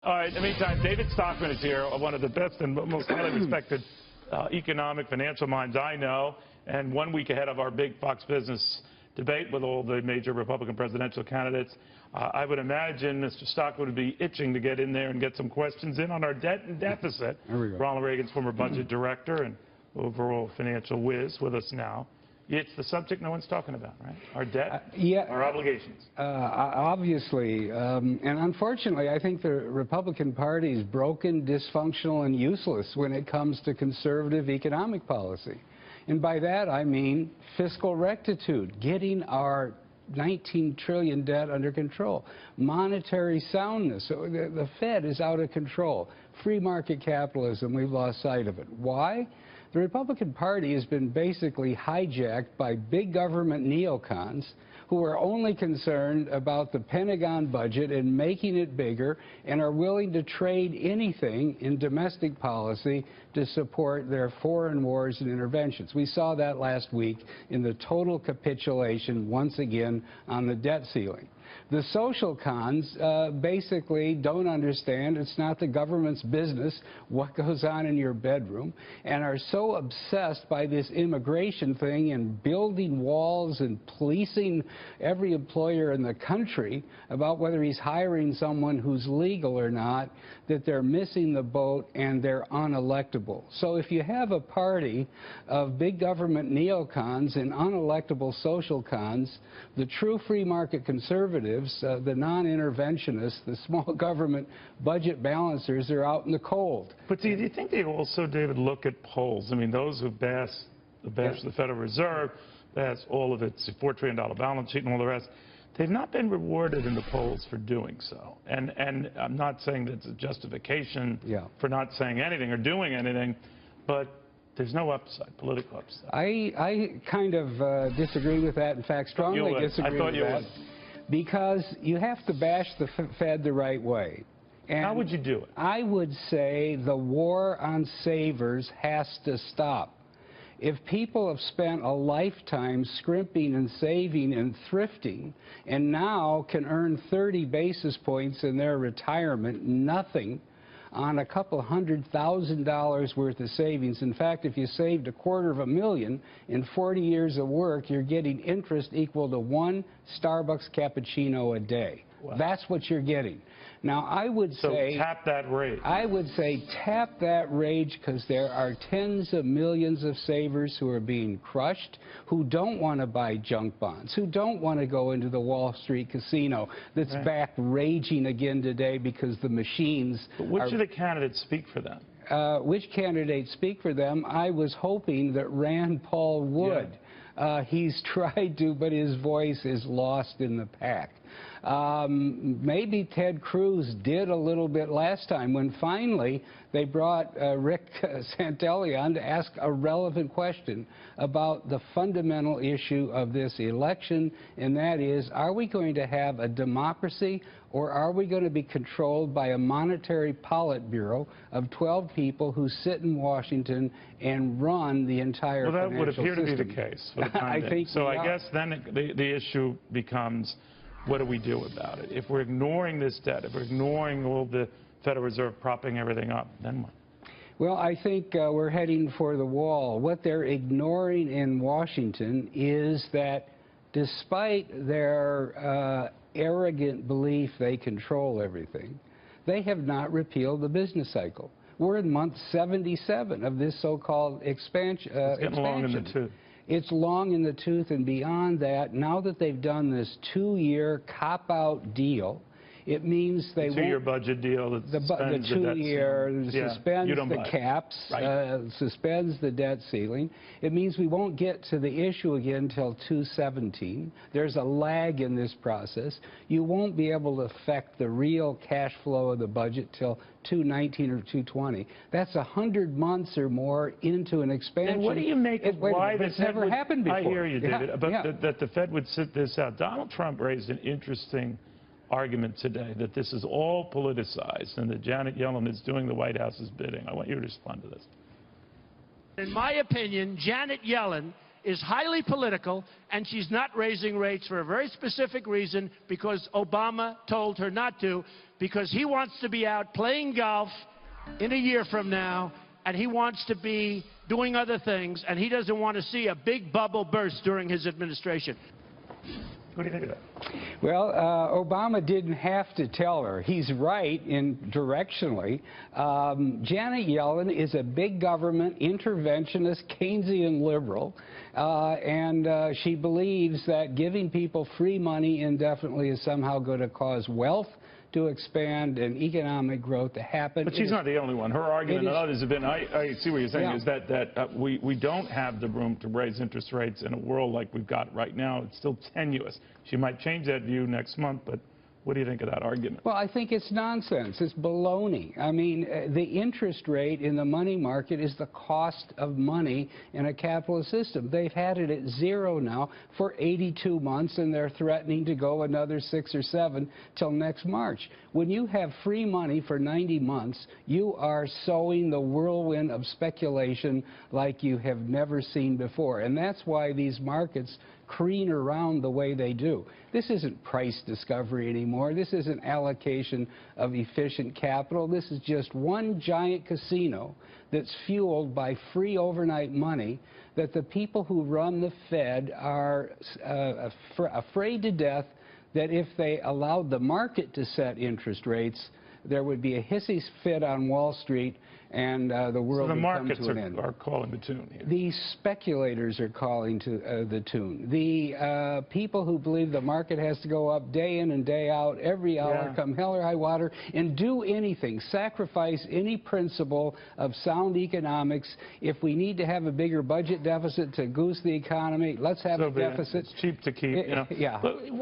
All right, in the meantime, David Stockman is here, one of the best and most highly respected economic, financial minds I know, and 1 week ahead of our big Fox Business debate with all the major Republican presidential candidates. I would imagine Mr. Stockman would be itching to get in there and get some questions in on our debt and deficit. Ronald Reagan's former budget director and overall financial whiz with us now. It's the subject no one's talking about, right? Our debt, our obligations. Obviously. And unfortunately, I think the Republican Party is broken, dysfunctional, and useless when it comes to conservative economic policy. And by that, I mean fiscal rectitude, getting our 19 trillion debt under control, monetary soundness. So the Fed is out of control. Free market capitalism, we've lost sight of it. Why? The Republican Party has been basically hijacked by big government neocons who are only concerned about the Pentagon budget and making it bigger and are willing to trade anything in domestic policy to support their foreign wars and interventions. We saw that last week in the total capitulation once again on the debt ceiling. The social cons basically don't understand it's not the government's business what goes on in your bedroom and are so obsessed by this immigration thing and building walls and policing every employer in the country about whether he's hiring someone who's legal or not that they're missing the boat and they're unelectable. So if you have a party of big government neocons and unelectable social cons, the true free market conservatives, the non-interventionists, the small government budget balancers are out in the cold. But do you think they also, David, look at polls? I mean, those who bash the Federal Reserve, bash all of its $4 trillion balance sheet and all the rest, they've not been rewarded in the polls for doing so. And I'm not saying that's a justification for not saying anything or doing anything, but there's no upside, political upside. I kind of disagree with that. In fact, strongly disagree with that. Because you have to bash the Fed the right way. And how would you do it? I would say the war on savers has to stop. If people have spent a lifetime scrimping and saving and thrifting and now can earn 30 basis points in their retirement, nothing, on a couple $100,000 worth of savings. In fact, if you saved $250,000 in 40 years of work, you're getting interest equal to 1 Starbucks cappuccino a day. Wow. That's what you're getting. Now, I would say... So tap that rage. I would say tap that rage because there are tens of millions of savers who are being crushed, who don't want to buy junk bonds, who don't want to go into the Wall Street casino that's back raging again today because the machines... But which of the candidates speak for them? Which candidates speak for them? I was hoping that Rand Paul would. He's tried to, but his voice is lost in the pack. Maybe Ted Cruz did a little bit last time when finally they brought Rick Santelli on to ask a relevant question about the fundamental issue of this election, and that is, are we going to have a democracy or are we going to be controlled by a monetary Politburo of 12 people who sit in Washington and run the entire financial system? Well, that would appear to be the case for the time being. So I guess then the issue becomes, what do we do about it? If we're ignoring this debt, if we're ignoring all the Federal Reserve propping everything up, then what? Well, I think we're heading for the wall. What they're ignoring in Washington is that despite their arrogant belief they control everything, they have not repealed the business cycle. We're in month 77 of this so-called expansion. It's getting long in the tooth. It's long in the tooth, and beyond that, now that they've done this 2-year cop-out deal, it means they won't... The 2-year budget deal that suspends the debt ceiling. Suspends the caps, suspends the debt ceiling. It means we won't get to the issue again until 2017. There's a lag in this process. You won't be able to affect the real cash flow of the budget till 2019 or 2020. That's 100 months or more into an expansion. And what do you make of why this never happened before? I hear you, David, but that the Fed would sit this out. Donald Trump raised an interesting argument today that this is all politicized and that Janet Yellen is doing the White House's bidding. I want you to respond to this. In my opinion, Janet Yellen is highly political, and she's not raising rates for a very specific reason, because Obama told her not to. because he wants to be out playing golf in a year from now, and he wants to be doing other things, and he doesn't want to see a big bubble burst during his administration. What do you think of that? Well, Obama didn't have to tell her. He's right directionally. Janet Yellen is a big government, interventionist, Keynesian liberal, and she believes that giving people free money indefinitely is somehow going to cause wealth to expand and economic growth to happen. But she's not the only one. Her argument and others have been, I see what you're saying, is that we don't have the room to raise interest rates in a world like we've got right now. It's still tenuous. She might change that view next month, but what do you think of that argument? Well, I think it's nonsense. It's baloney. I mean, the interest rate in the money market is the cost of money in a capitalist system. They've had it at zero now for 82 months, and they're threatening to go another 6 or 7 till next March. When you have free money for 90 months, you are sowing the whirlwind of speculation like you have never seen before. And that's why these markets careen around the way they do. This isn't price discovery anymore. This isn't allocation of efficient capital. This is just one giant casino that's fueled by free overnight money that the people who run the Fed are afraid to death that if they allowed the market to set interest rates, there would be a hissy fit on Wall Street, and the world would come to an end. So the markets are calling the tune here. The speculators are calling to the tune. The people who believe the market has to go up day in and day out, every hour, come hell or high water, and do anything, sacrifice any principle of sound economics. If we need to have a bigger budget deficit to goose the economy, let's have a deficit. It's cheap to keep, you know. Yeah. But